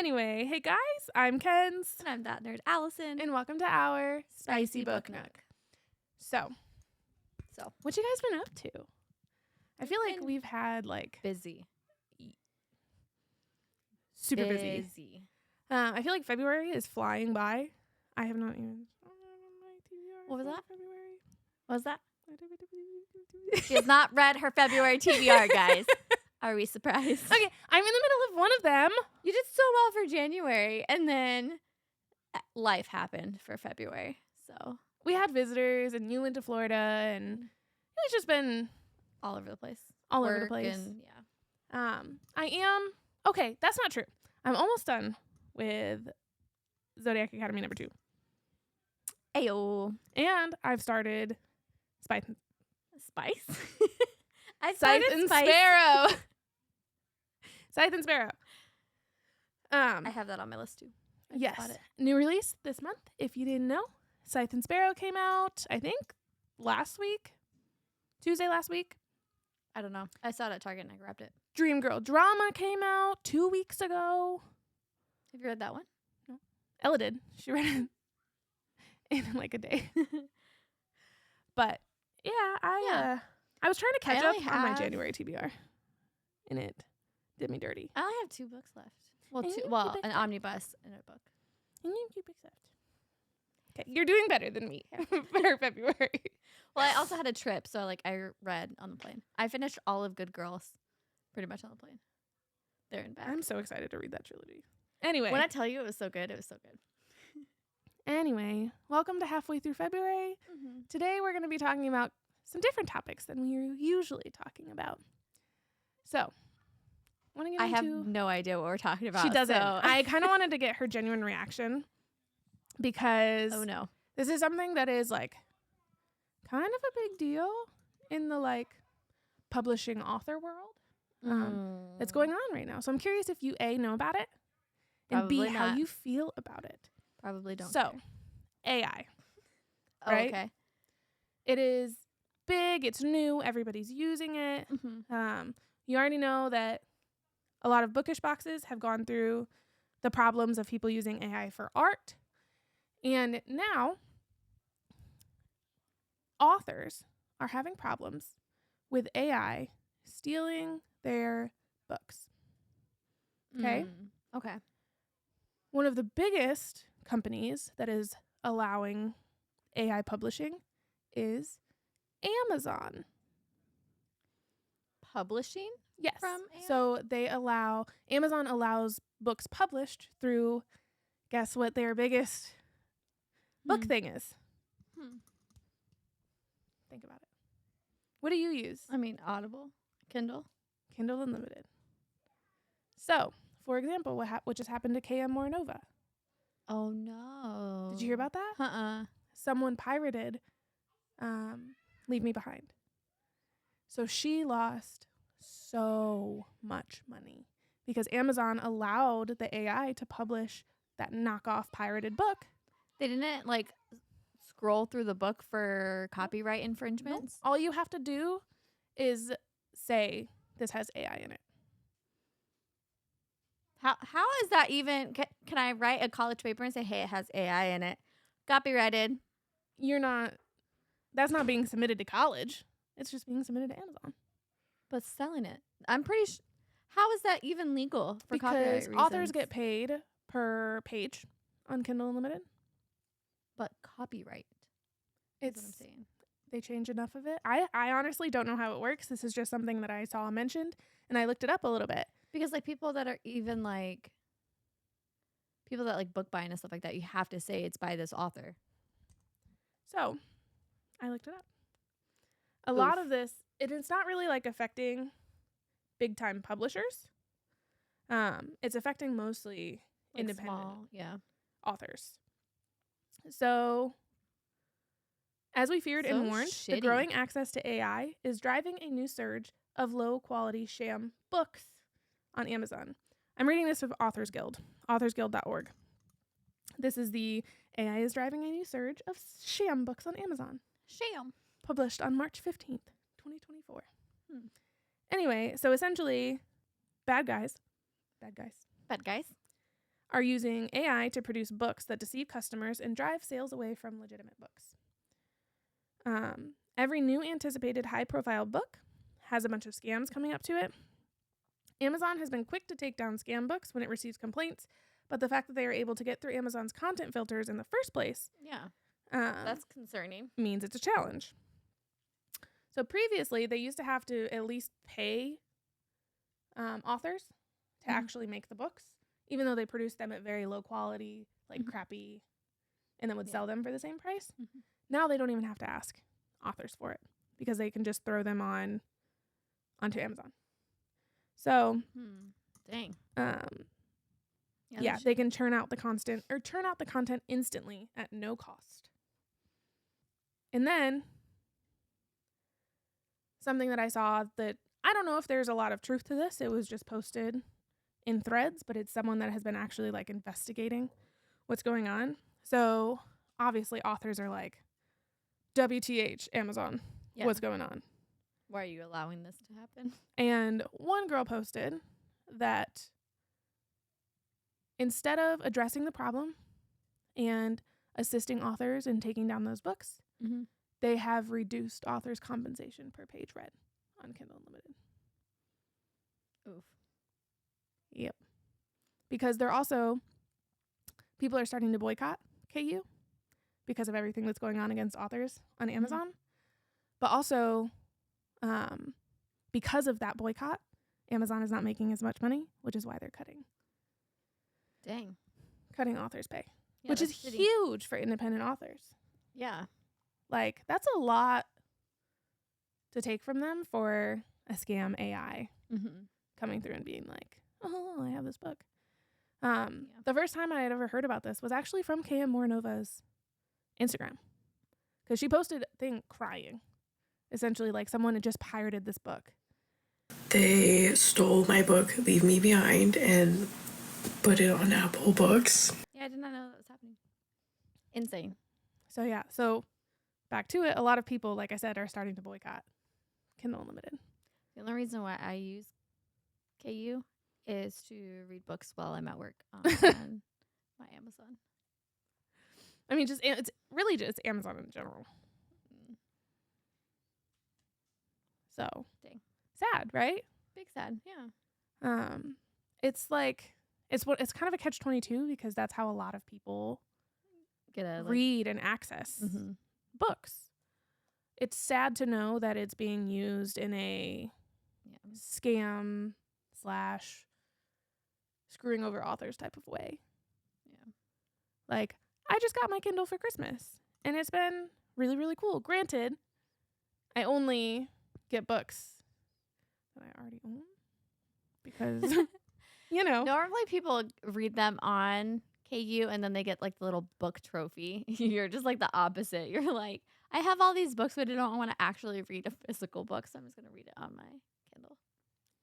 Anyway, hey guys, I'm Ken's. And I'm that nerd, Allison. And welcome to our Spicy Book Nook. So, what you guys been up to? I feel like we've had busy. Super busy. I feel like February is flying by. I have not even. What was that? February. What was that? She has not read her February TBR, guys. Are we surprised? Okay, I'm in the middle of one of them. You did so well for January, and then life happened for February. So we had visitors, and you went to Florida, and it's just been all over the place. All over the place. And, yeah. I am okay. That's not true. I'm almost done with Zodiac Academy #2. Ayo. And I've started Spice. I Scythe started and Spice. Sparrow. Scythe and Sparrow. I have that on my list too. Yes. New release this month. If you didn't know, Scythe and Sparrow came out, I think, Tuesday last week. I don't know. I saw it at Target and I grabbed it. Dream Girl Drama came out 2 weeks ago. Have you read that one? No. Ella did. She read it in like a day. But yeah, I was trying to catch up on my January TBR, and it did me dirty. I only have 2 books left. Well, an omnibus and a book. And you have 2 books left. Okay, you're doing better than me for February. Well, I also had a trip, so I read on the plane. I finished all of Good Girls pretty much on the plane. There and back. I'm so excited to read that trilogy. Anyway. When I tell you it was so good, it was so good. Anyway, welcome to halfway through February. Mm-hmm. Today we're going to be talking about some different topics than we're usually talking about. So, I have no idea what we're talking about. She doesn't. So. I kind of wanted to get her genuine reaction because this is something that is kind of a big deal in the publishing author world that's going on right now. So I'm curious if you A, know about it, and Probably B, not. how you feel about it. Probably don't. So, AI. Oh, right? okay. It is big. It's new. Everybody's using it. Mm-hmm. You already know that a lot of bookish boxes have gone through the problems of people using AI for art. And now, authors are having problems with AI stealing their books. Okay? Okay. One of the biggest companies that is allowing AI publishing is Amazon. Publishing? Yes. From AI? So Amazon allows books published through, guess what their biggest book thing is? Think about it. What do you use? I mean, Audible, Kindle Unlimited. So, for example, what just happened to KM Morinova? Oh, no. Did you hear about that? Someone pirated Leave Me Behind. So she lost so much money because Amazon allowed the AI to publish that knockoff pirated book. They didn't scroll through the book for copyright infringements? Nope. All you have to do is say this has AI in it. How is that even? Can I write a college paper and say, hey, it has AI in it? Copyrighted. That's not being submitted to college. It's just being submitted to Amazon. But selling it. I'm pretty sure. How is that even legal for copyright reasons? Because authors get paid per page on Kindle Unlimited. But copyright. That's what I'm saying. They change enough of it. I honestly don't know how it works. This is just something that I saw mentioned, and I looked it up a little bit. Because people that are even people that book buying and stuff like that, you have to say it's by this author. So I looked it up. A lot of this, it's not really affecting big time publishers. It's affecting mostly independent small, authors. So as we feared and warned, the growing access to AI is driving a new surge of low quality sham books on Amazon. I'm reading this from Authors Guild, authorsguild.org. This is the AI is driving a new surge of sham books on Amazon. Sham. Published on March 15th, 2024. Anyway, so essentially, bad guys are using AI to produce books that deceive customers and drive sales away from legitimate books. Every new anticipated high-profile book has a bunch of scams coming up to it. Amazon has been quick to take down scam books when it receives complaints, but the fact that they are able to get through Amazon's content filters in the first place that's concerning. means it's a challenge. So previously, they used to have to at least pay authors to actually make the books, even though they produced them at very low quality, like crappy, and then would sell them for the same price. Now they don't even have to ask authors for it because they can just throw them onto Amazon. So, dang. They can churn out the content instantly at no cost. And then something that I saw that I don't know if there's a lot of truth to this. It was just posted in Threads, but it's someone that has been actually like investigating what's going on. So obviously authors are like, WTH, Amazon, what's going on? Why are you allowing this to happen? And one girl posted that instead of addressing the problem and assisting authors in taking down those books, they have reduced authors' compensation per page read on Kindle Unlimited. Oof. Yep. Because people are starting to boycott KU because of everything that's going on against authors on Amazon. But also, because of that boycott, Amazon is not making as much money, which is why they're cutting authors' pay, which is huge for independent authors. Yeah. Like, that's a lot to take from them for a scam AI coming through and being like, oh, I have this book. The first time I had ever heard about this was actually from KM Moranova's Instagram, because she posted a thing crying. Essentially, like, someone had just pirated this book. They stole my book, Leave Me Behind, and put it on Apple Books. Yeah, I did not know that was happening. Insane. So, yeah. So, back to it. A lot of people, like I said, are starting to boycott Kindle Unlimited. The only reason why I use KU is to read books while I'm at work on my Amazon. I mean, it's really just Amazon in general. So, dang. Sad, right? Big sad, yeah. It's like it's kind of a catch-22 because that's how a lot of people read and access books. It's sad to know that it's being used in a scam / screwing over authors type of way. Yeah. Like, I just got my Kindle for Christmas and it's been really, really cool. Granted, I only get books that I already own because, Normally people read them on KU and then they get like the little book trophy. You're just like the opposite. You're like, I have all these books, but I don't want to actually read a physical book, so I'm just going to read it on my Kindle.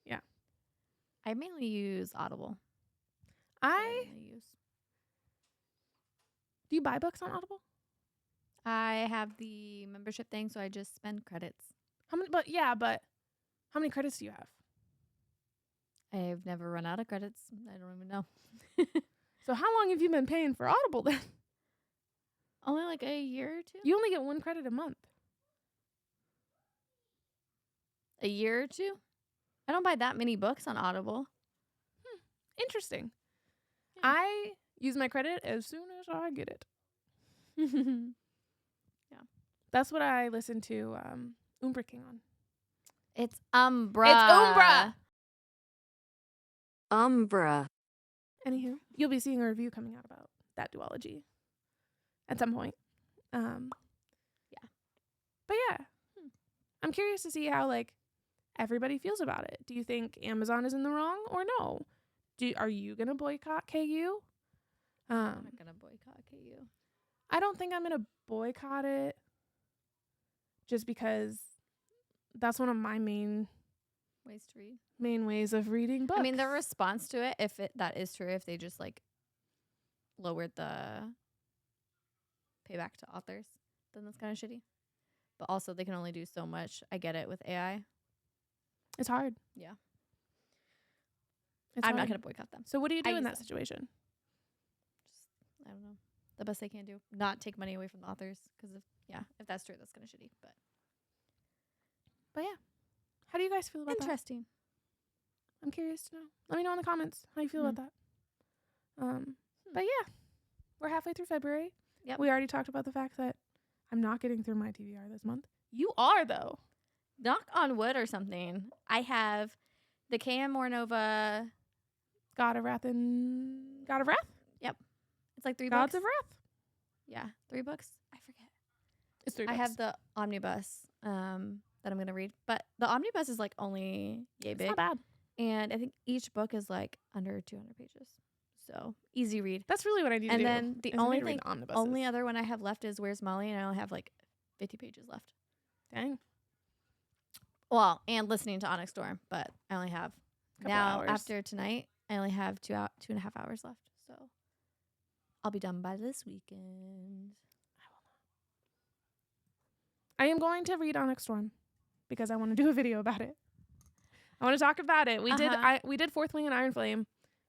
Yeah. I mainly use Audible. Do you buy books on Audible? I have the membership thing, so I just spend credits. How many credits do you have? I've never run out of credits. I don't even know. So how long have you been paying for Audible then? Only like a year or two. You only get 1 credit a month. A year or two? I don't buy that many books on Audible. Interesting. Yeah. I use my credit as soon as I get it. Yeah. That's what I listen to Umbra King on. It's Umbra. It's Umbra. Umbra. Anywho, you'll be seeing a review coming out about that duology at some point. Yeah. But yeah, I'm curious to see how like everybody feels about it. Do you think Amazon is in the wrong or no? Are you gonna boycott KU? I'm not gonna boycott KU. I don't think I'm gonna boycott it, just because that's one of my main ways of reading books. I mean, their response to it, that is true, if they just like lowered the payback to authors, then that's kind of shitty. But also, they can only do so much. I get it with AI. It's hard. Yeah. It's I'm hard. not gonna boycott them. So what do you do in that situation? I don't know. The best they can do. Not take money away from the authors. Because if that's true, that's kind of shitty. But yeah. How do you guys feel about Interesting. that? I'm curious to know. Let me know in the comments how you feel about that. But yeah, we're halfway through February. Yep. We already talked about the fact that I'm not getting through my TBR this month. You are, though. Knock on wood or something. I have the K.M. Mornova. God of Wrath and God of Wrath? Yep. It's like 3 Gods books. of Wrath? Yeah. 3 books? I forget. It's 3 books. I have the omnibus that I'm going to read. But the omnibus is like only yay big. It's not bad. And I think each book is like under 200 pages. So easy read. That's really what I need to do. And then the only other one I have left is Where's Molly? And I only have like 50 pages left. Dang. Well, and listening to Onyx Storm, but I only have hours. After tonight, I only have 2.5 hours left. So I'll be done by this weekend. I am going to read Onyx Storm because I want to do a video about it. I want to talk about it. We did Fourth Wing and Iron Flame.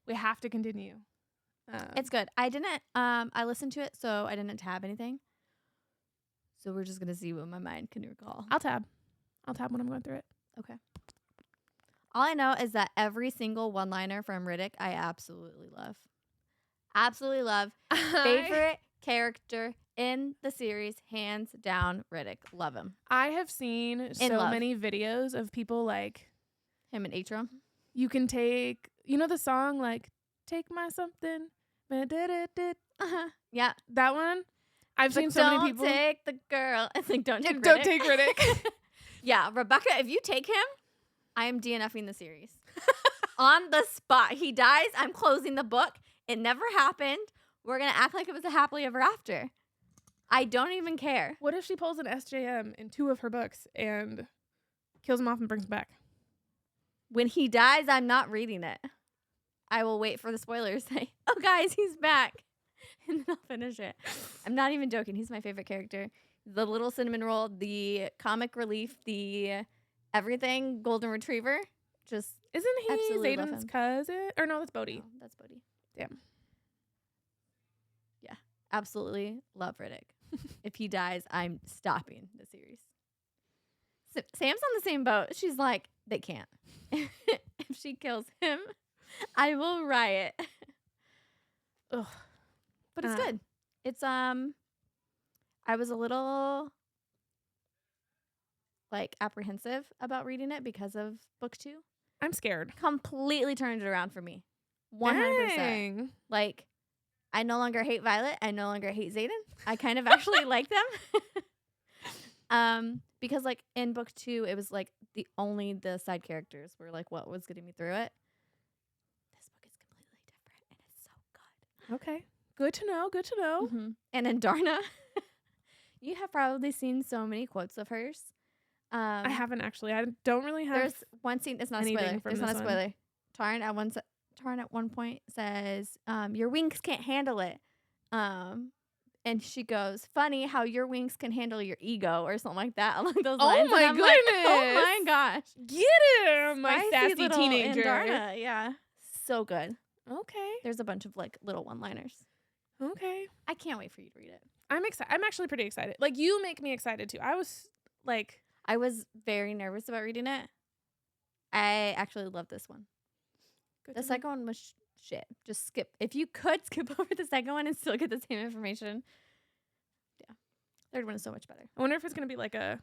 We have to continue. It's good. I didn't. I listened to it, so I didn't tab anything. So we're just gonna see what my mind can recall. I'll tab when I'm going through it. Okay. All I know is that every single one-liner from Riddick, I absolutely love. Absolutely love. Favorite character in the series, hands down, Riddick. Love him. I have seen many videos of people like him and Atrum. You can take, the song like "Take My Something." Yeah, that one. I've seen so many people. Don't take the girl. It's like don't take Riddick. Don't take Riddick. Yeah, Rebecca, if you take him, I am DNFing the series. On the spot. He dies. I'm closing the book. It never happened. We're going to act like it was a happily ever after. I don't even care. What if she pulls an SJM in 2 of her books and kills him off and brings him back? When he dies, I'm not reading it. I will wait for the spoilers. Say, oh, guys, he's back. And then I'll finish it. I'm not even joking. He's my favorite character. The little cinnamon roll, the comic relief, the everything golden retriever. Just isn't he Zayden's cousin? Or no, that's Bodhi. No, that's Bodhi. Damn. Yeah, absolutely love Riddick. If he dies, I'm stopping the series. So Sam's on the same boat. She's like, they can't. If she kills him, I will riot. Ugh. But it's good. It's I was a little like apprehensive about reading it because of book 2. I'm scared. Completely turned it around for me. 100%. Dang. Like, I no longer hate Violet. I no longer hate Xaden. I kind of actually like them. Because like in book 2, it was like the side characters were like what was getting me through it. This book is completely different and it's so good. Okay. Good to know. Good to know. Mm-hmm. And in Darna, you have probably seen so many quotes of hers. I haven't actually. I don't really have. There's one scene. It's not a spoiler. It's not a spoiler. Tarn at one point says, "Your wings can't handle it." And she goes, "Funny how your wings can handle your ego," or something like that along those lines. Oh my goodness! Like, oh my gosh! Get him, my sassy teenager. Darna. Yeah, so good. Okay. There's a bunch of like little one-liners. Okay. I can't wait for you to read it. I'm excited. I'm actually pretty excited. Like, you make me excited too. I was very nervous about reading it. I actually love this one. The second one was shit. Just skip. If you could skip over the second one and still get the same information. Yeah. Third one is so much better. I wonder if it's going to be like a...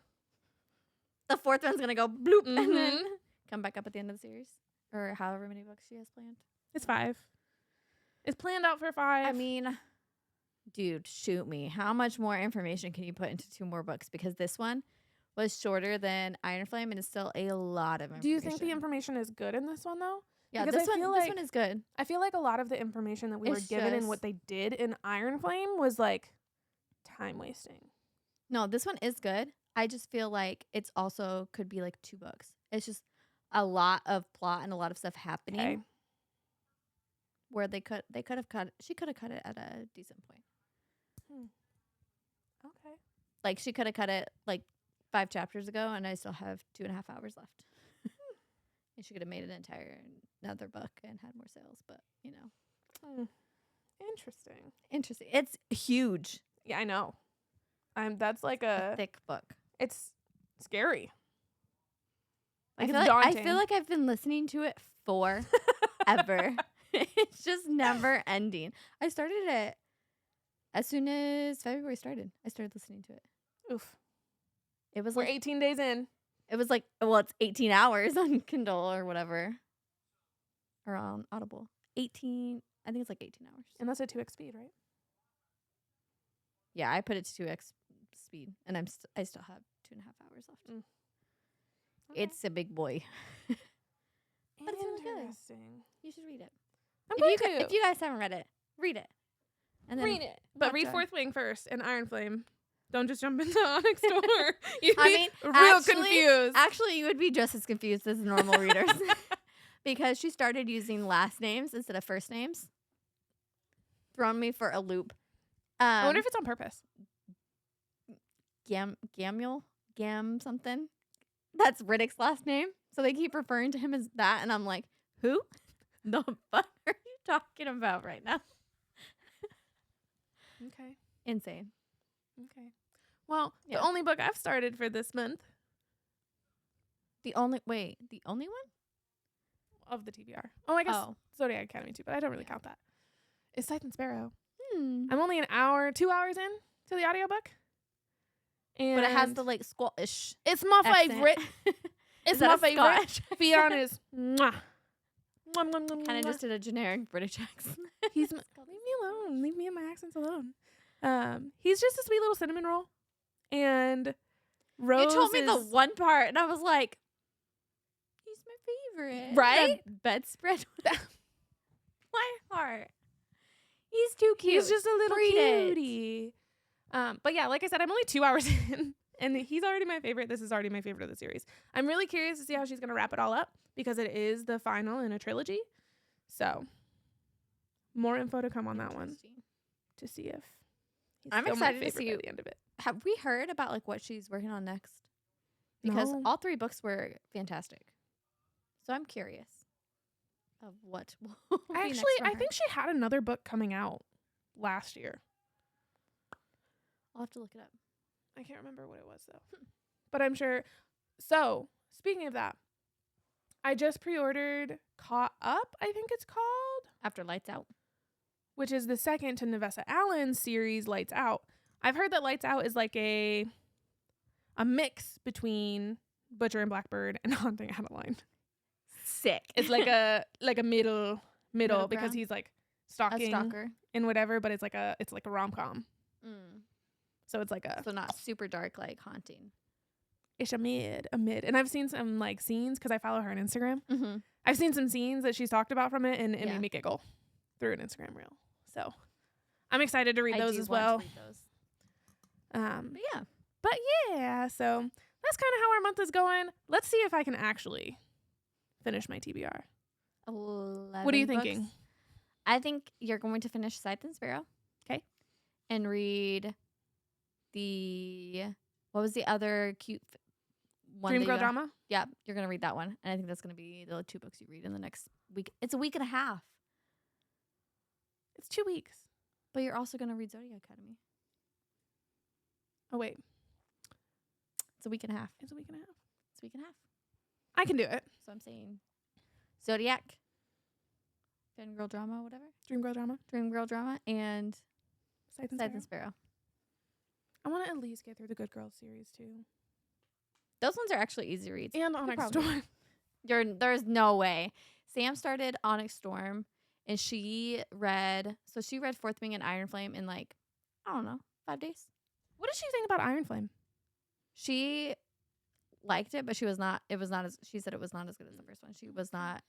The fourth one's going to go bloop and then come back up at the end of the series. Or however many books she has planned. It's 5. It's planned out for 5. I mean, dude, shoot me. How much more information can you put into 2 more books? Because this one was shorter than Iron Flame and it's still a lot of information. Do you think the information is good in this one, though? Yeah, this one is good. I feel like a lot of the information that we were given and what they did in Iron Flame was like time wasting. No, this one is good. I just feel like it's also could be like 2 books. It's just a lot of plot and a lot of stuff happening. Okay. Where she could have cut it at a decent point. Okay. Like she could have cut it like 5 chapters ago and I still have 2.5 hours left. And she could have made another book and had more sales, but Interesting. It's huge. Yeah, I know. That's like a thick book. It's scary. Like, I feel like I've been listening to it forever. It's just never ending. I started it as soon as February started. I started listening to it. Oof. It was We're 18 days in. It was like, well, it's 18 hours on Kindle or whatever. Or on Audible. 18, I think it's like 18 hours. And that's a 2x speed, right? Yeah, I put it to 2x speed, and I still have 2.5 hours left. Okay. It's a big boy. But it's really good. You should read it. If you guys haven't read it, read it. And then read it. But read Fourth Wing first and Iron Flame. Don't just jump into Onyx Door. You'd be real confused. Actually, you would be just as confused as normal readers. Because she started using last names instead of first names. Thrown me for a loop. I wonder if it's on purpose. Gamuel? Gam something? That's Riddick's last name. So they keep referring to him as that. And I'm like, who? The fuck are you talking about right now? Okay. Insane. Okay. Well, the only book I've started for this month. The only one? Of the TBR. Oh, I guess Zodiac Academy too, but I don't really count that. It's Scythe and Sparrow. I'm only 2 hours in to the audiobook. But it has the like Scottish. It's my favorite. It's my favorite. Fionn is mwah. Kind of just did a generic British accent. Leave me alone. Leave me and my accents alone. He's just a sweet little cinnamon roll. And Rose. You told me the one part, and I was like, he's my favorite. Right? The bedspread. My heart. He's too cute. He's just a little cutie. But yeah, like I said, I'm only 2 hours in, and he's already my favorite. This is already my favorite of the series. I'm really curious to see how she's going to wrap it all up because it is the final in a trilogy. So, more info to come on that one to see if I'm excited to see at the end of it. Have we heard about like what she's working on next? Because all 3 books were fantastic. So I'm curious of what will be next from her. I think she had another book coming out last year. I'll have to look it up. I can't remember what it was though. But I'm sure. So, speaking of that, I just pre-ordered Caught Up, I think it's called. After Lights Out. Which is the second to Nevessa Allen's series, Lights Out. I've heard that Lights Out is like a mix between Butcher and Blackbird and Haunting Adeline. Sick. It's like a middle because he's like stalking a stalker and whatever, but it's like a rom-com. So it's like so not super dark like Haunting. It's a mid. And I've seen some like scenes because I follow her on Instagram. Mm-hmm. I've seen some scenes that she's talked about from it and it made me giggle through an Instagram reel. So I'm excited to read those as well. But yeah, so that's kind of how our month is going. Let's see if I can actually finish my TBR. 11 what are you books. thinking? I think you're going to finish Scythe and Sparrow. Okay. And read what was the other cute one? Dream Girl Drama? Yeah, you're going to read that one. And I think that's going to be the 2 books you read in the next week. It's a week and a half. It's 2 weeks. But you're also going to read Zodiac Academy. Oh, wait. It's a week and a half. It's a week and a half. It's a week and a half. I can do it. So I'm saying Zodiac, Fangirl Drama, whatever. Dream Girl Drama, and Scythe and Sparrow. I want to at least get through the Good Girls series, too. Those ones are actually easy reads. And Onyx Storm. There's no way. Sam started Onyx Storm, and she read Fourth Wing and Iron Flame in like, I don't know, 5 days. What did she think about Iron Flame? She liked it, but she said it was not as good as the first one. She was not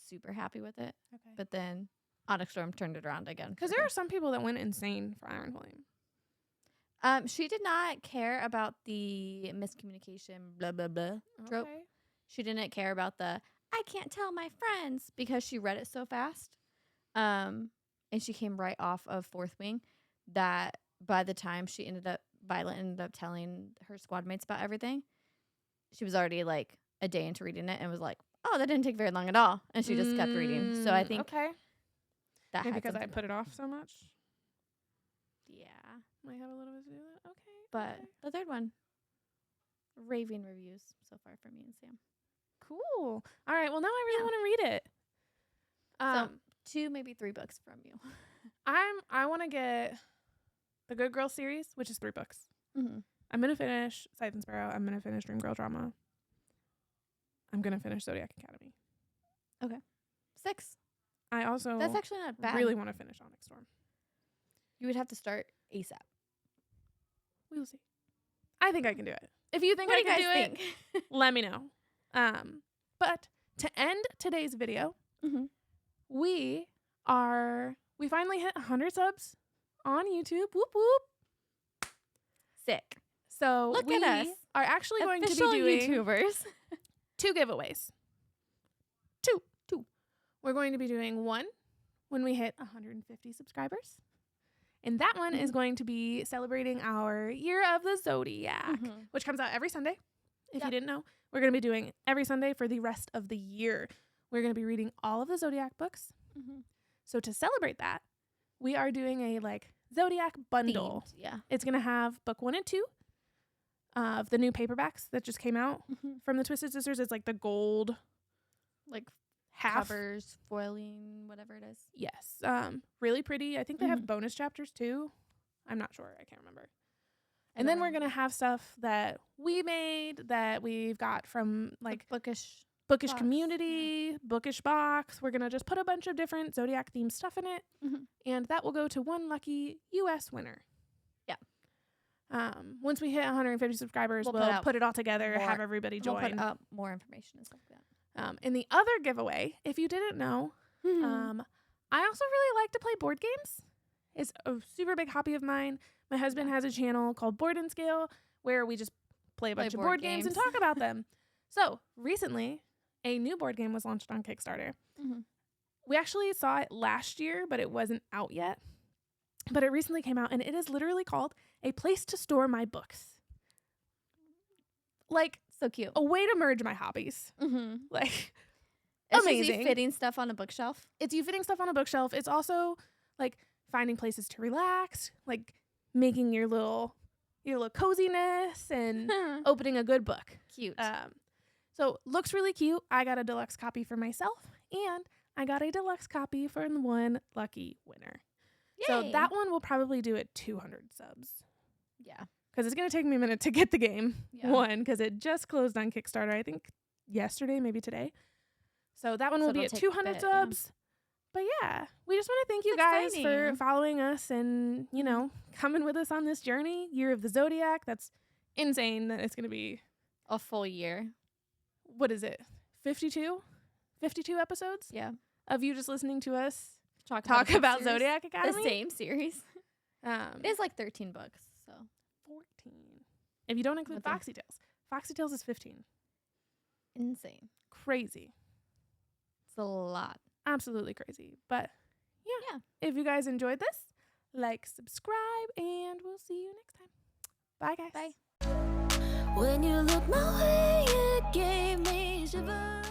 super happy with it. Okay. But then Onyx Storm turned it around again. Because there are some people that went insane for Iron Flame. She did not care about the miscommunication blah blah blah trope. She didn't care about the I can't tell my friends because she read it so fast. And she came right off of Fourth Wing that by the time Violet ended up telling her squad mates about everything, she was already like a day into reading it and was like, oh, that didn't take very long at all. And she just kept reading. So I think that maybe had because I something put it off so much. Yeah. Might have a little bit to do with it. Okay. But the third one, raving reviews so far for me and Sam. Cool. All right. Well, now I really want to read it. So 2, maybe 3 books from you. I want to get the Good Girl series, which is 3 books. Mm-hmm. I'm gonna finish Scythe and Sparrow. I'm gonna finish Dream Girl Drama. I'm gonna finish Zodiac Academy. Okay. 6. I also That's actually not bad. really want to finish Onyx Storm. You would have to start ASAP. We will see. I think I can do it. If you think What I do you can guys do think? it, let me know. But to end today's video, Mm-hmm. we finally hit 100 subs on YouTube. Whoop whoop. Sick. So Look we at us. are actually going to be Official doing YouTubers. 2 giveaways. Two. We're going to be doing one when we hit 150 subscribers. And that one is going to be celebrating our Year of the Zodiac, which comes out every Sunday. If you didn't know, we're going to be doing every Sunday for the rest of the year. We're going to be reading all of the Zodiac books. Mm-hmm. So to celebrate that, we are doing a Zodiac bundle. Themed, yeah. It's going to have book 1 and 2 of the new paperbacks that just came out from the Twisted Sisters. It's the gold half covers, foiling, whatever it is. Yes. Really pretty. I think they have bonus chapters too. I'm not sure. I can't remember. And then we're going to have stuff that we made that we've got from Bookish Bookish Box, Community, Bookish Box. We're going to just put a bunch of different Zodiac themed stuff in it. And that will go to one lucky US winner. Yeah. Once we hit 150 subscribers, we'll put it all together, have everybody join. We'll put up more information and stuff like that. And the other giveaway, if you didn't know, I also really like to play board games. It's a super big hobby of mine. My husband has a channel called Board and Scale where we just play a bunch of board games and talk about them. So recently, a new board game was launched on Kickstarter. We actually saw it last year, but it wasn't out yet. But it recently came out, and it is literally called A Place to Store My Books. So cute. A way to merge my hobbies. It's amazing. Just fitting stuff on a bookshelf. It's you fitting stuff on a bookshelf. It's also finding places to relax, making your little coziness and opening a good book. Cute. So looks really cute. I got a deluxe copy for myself, and I got a deluxe copy for one lucky winner. Yay. So that one will probably do at 200 subs. Yeah. Because it's going to take me a minute to get the game. Yeah. One, because it just closed on Kickstarter, I think yesterday, maybe today. So that one will be at 200 subs. But yeah, we just want to thank you guys for following us and, coming with us on this journey. Year of the Zodiac. That's insane that it's going to be a full year. What is it? 52? 52 episodes? Yeah. Of you just listening to us talk about Zodiac Academy? The same series. It is 13 books, so 14. If you don't include Foxy Tales. Foxy Tales is 15. Insane. Crazy. It's a lot. Absolutely crazy. But yeah. If you guys enjoyed this, subscribe, and we'll see you next time. Bye, guys. Bye. When you look my way, it gave me shivers.